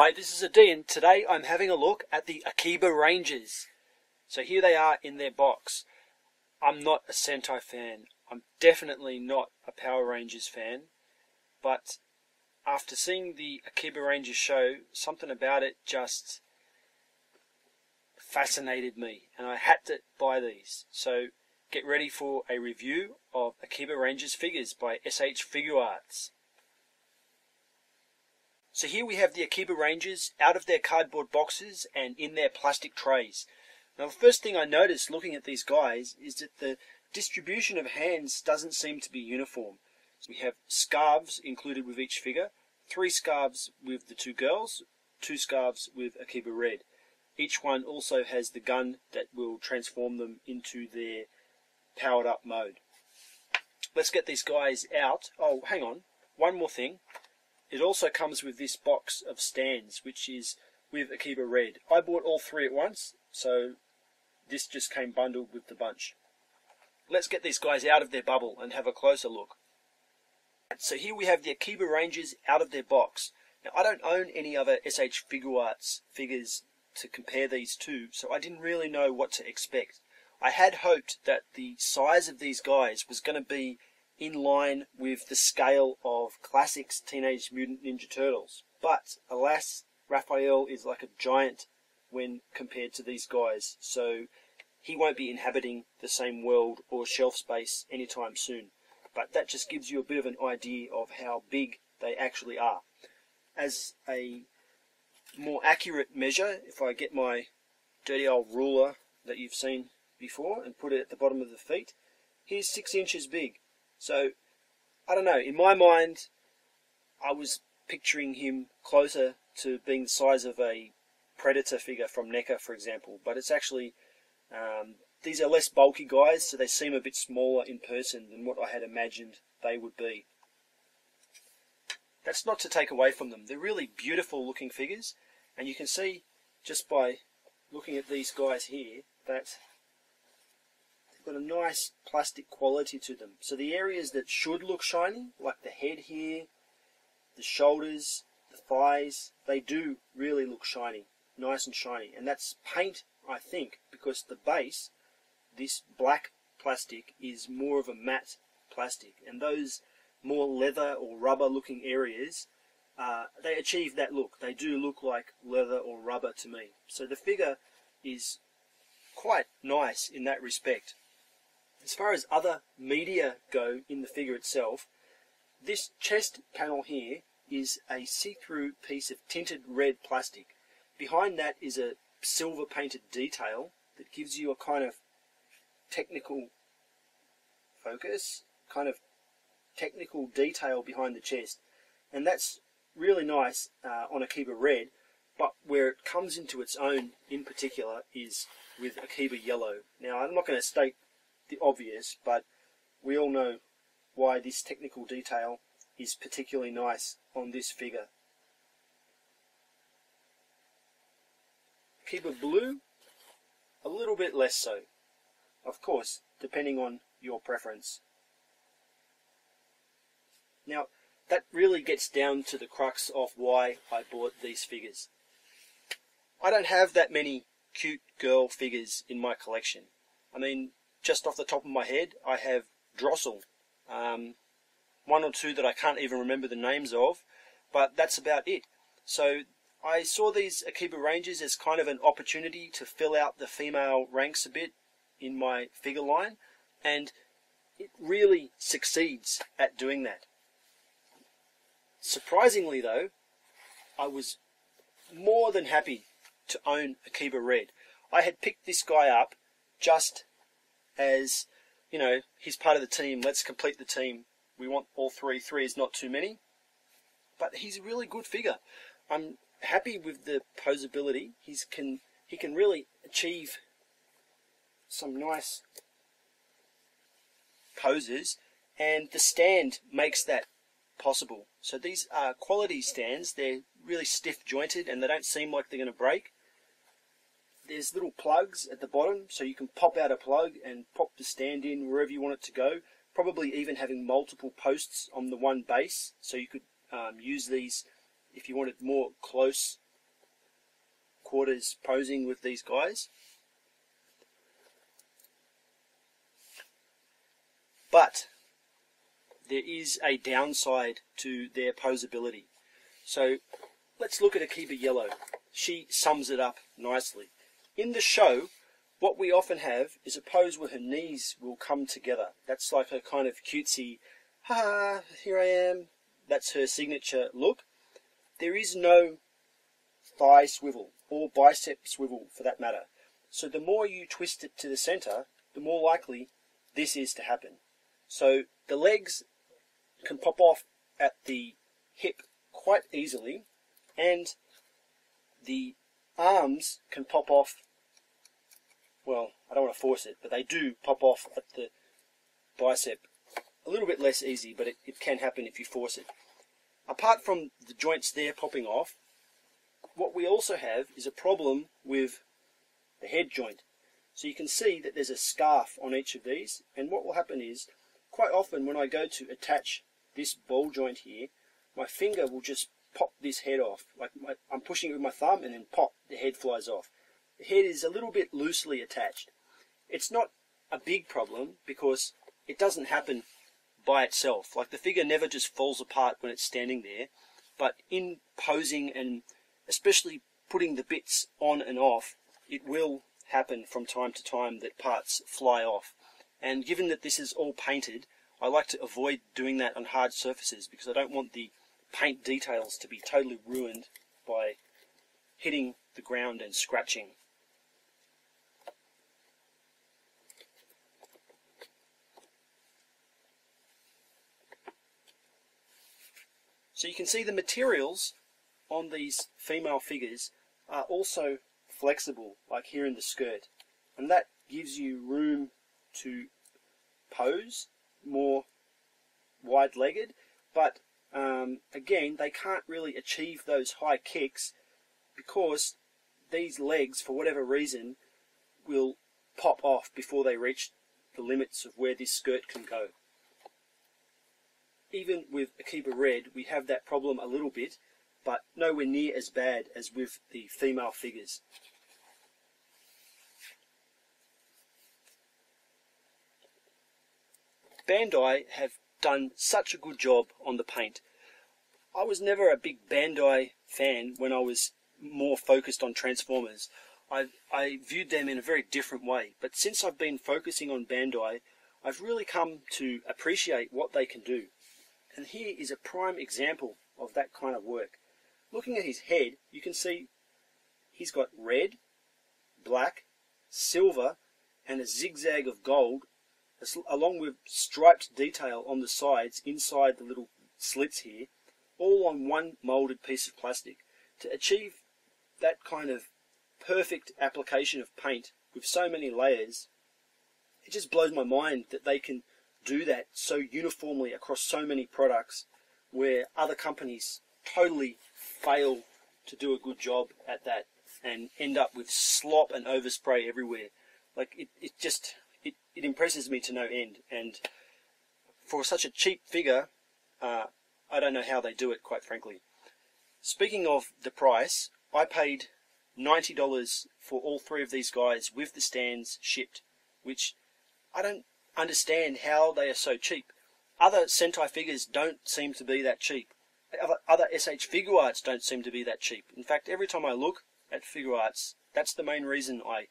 Hi, this is odeean. Today I'm having a look at the Akibarangers. So here they are in their box. I'm not a Sentai fan. I'm definitely not a Power Rangers fan. But after seeing the Akibarangers show, something about it just fascinated me. And I had to buy these. So get ready for a review of Akibarangers figures by S.H.Figuarts. So here we have the Akibarangers out of their cardboard boxes and in their plastic trays. Now the first thing I noticed looking at these guys is that the distribution of hands doesn't seem to be uniform. So we have scarves included with each figure, 3 scarves with the 2 girls, 2 scarves with Akiba Red. Each one also has the gun that will transform them into their powered up mode. Let's get these guys out. Oh, hang on, one more thing. It also comes with this box of stands, which is with Akiba Red. I bought all 3 at once, so this just came bundled with the bunch. Let's get these guys out of their bubble and have a closer look. So here we have the Akibarangers out of their box. Now I don't own any other S.H.Figuarts figures to compare these to, so I didn't really know what to expect. I had hoped that the size of these guys was going to be in line with the scale of Classics Teenage Mutant Ninja Turtles. But, alas, Raphael is like a giant when compared to these guys, so he won't be inhabiting the same world or shelf space anytime soon. But that just gives you a bit of an idea of how big they actually are. As a more accurate measure, if I get my dirty old ruler that you've seen before and put it at the bottom of the feet, here's 6 inches big. So, I don't know, in my mind, I was picturing him closer to being the size of a Predator figure from NECA, for example. But it's actually, these are less bulky guys, so they seem a bit smaller in person than what I had imagined they would be. That's not to take away from them. They're really beautiful looking figures, and you can see just by looking at these guys here that got a nice plastic quality to them. So the areas that should look shiny, like the head here, the shoulders, the thighs, they do really look shiny, nice and shiny. And that's paint, I think, because the base, this black plastic, is more of a matte plastic. And those more leather or rubber looking areas, they achieve that look. They do look like leather or rubber to me. So the figure is quite nice in that respect. As far as other media go in the figure itself, this chest panel here is a see-through piece of tinted red plastic. Behind that is a silver painted detail that gives you a kind of technical focus, kind of technical detail behind the chest. And that's really nice on Akiba Red, but where it comes into its own in particular is with Akiba Yellow. Now I'm not going to state the obvious, but we all know why this technical detail is particularly nice on this figure. Akiba Blue, a little bit less so. Of course, depending on your preference. Now, that really gets down to the crux of why I bought these figures. I don't have that many cute girl figures in my collection. I mean, just off the top of my head, I have Drossel. 1 or 2 that I can't even remember the names of, but that's about it. So I saw these Akibarangers as kind of an opportunity to fill out the female ranks a bit in my figure line, and it really succeeds at doing that. Surprisingly though, I was more than happy to own Akiba Red. I had picked this guy up just as, you know, he's part of the team, let's complete the team. We want all 3. 3 is not too many. But he's a really good figure. I'm happy with the posability. He can really achieve some nice poses, and the stand makes that possible. So these are quality stands. They're really stiff jointed and they don't seem like they're going to break. There's little plugs at the bottom, so you can pop out a plug and pop the stand in wherever you want it to go. Probably even having multiple posts on the one base, so you could use these if you wanted more close quarters posing with these guys. But there is a downside to their posability. So let's look at Akiba Yellow. She sums it up nicely. In the show, what we often have is a pose where her knees will come together. That's like her kind of cutesy, ha, here I am. That's her signature look. There is no thigh swivel or bicep swivel for that matter. So the more you twist it to the center, the more likely this is to happen. So the legs can pop off at the hip quite easily, and the arms can pop off, well, I don't want to force it, but they do pop off at the bicep a little bit less easy, but it can happen if you force it. Apart from the joints there popping off, what we also have is a problem with the head joint. So you can see that there's a scarf on each of these, and what will happen is, quite often when I go to attach this ball joint here, my finger will just pop this head off. Like I'm pushing it with my thumb and then pop, the head flies off. The head is a little bit loosely attached. It's not a big problem because it doesn't happen by itself. Like the figure never just falls apart when it's standing there, but in posing and especially putting the bits on and off, it will happen from time to time that parts fly off. And given that this is all painted, I like to avoid doing that on hard surfaces because I don't want the paint details to be totally ruined by hitting the ground and scratching. So you can see the materials on these female figures are also flexible, like here in the skirt, and that gives you room to pose more wide-legged, but again, they can't really achieve those high kicks because these legs, for whatever reason, will pop off before they reach the limits of where this skirt can go. Even with Akiba Red, we have that problem a little bit, but nowhere near as bad as with the female figures. Bandai have done such a good job on the paint. I was never a big Bandai fan when I was more focused on Transformers. I viewed them in a very different way, but since I've been focusing on Bandai, I've really come to appreciate what they can do. And here is a prime example of that kind of work. Looking at his head, you can see he's got red, black, silver, and a zigzag of gold, along with striped detail on the sides inside the little slits here, all on one moulded piece of plastic. To achieve that kind of perfect application of paint with so many layers, it just blows my mind that they can do that so uniformly across so many products where other companies totally fail to do a good job at that and end up with slop and overspray everywhere. Like it impresses me to no end, and for such a cheap figure, I don't know how they do it, quite frankly. Speaking of the price, I paid $90 for all three of these guys with the stands shipped, which I don't understand how they are so cheap. Other Sentai figures don't seem to be that cheap. Other S.H.Figuarts don't seem to be that cheap. In fact, every time I look at Figuarts, that's the main reason I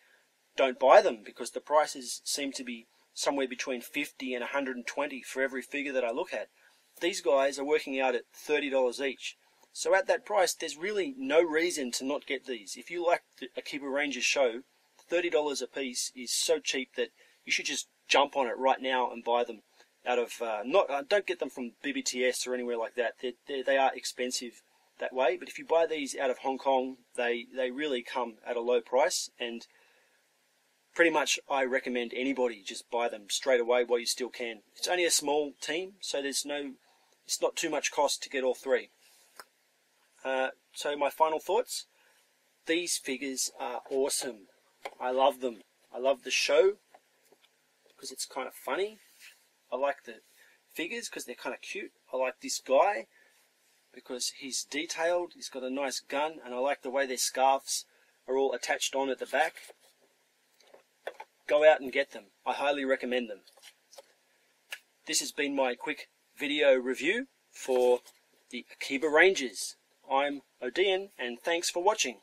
don't buy them, because the prices seem to be somewhere between $50 and $120 for every figure that I look at. These guys are working out at $30 each. So at that price, there's really no reason to not get these. If you like the Akibarangers show, $30 a piece is so cheap that you should just jump on it right now and buy them. Out of don't get them from BBTS or anywhere like that. They are expensive that way. But if you buy these out of Hong Kong, they really come at a low price, and pretty much I recommend anybody just buy them straight away while you still can. It's only a small team, so it's not too much cost to get all three. So my final thoughts: these figures are awesome. I love them. I love the show because it's kind of funny. I like the figures because they're kind of cute. I like this guy because he's detailed. He's got a nice gun, and I like the way their scarves are all attached on at the back. Go out and get them. I highly recommend them. This has been my quick video review for the Akibarangers. I'm Odeean, and thanks for watching.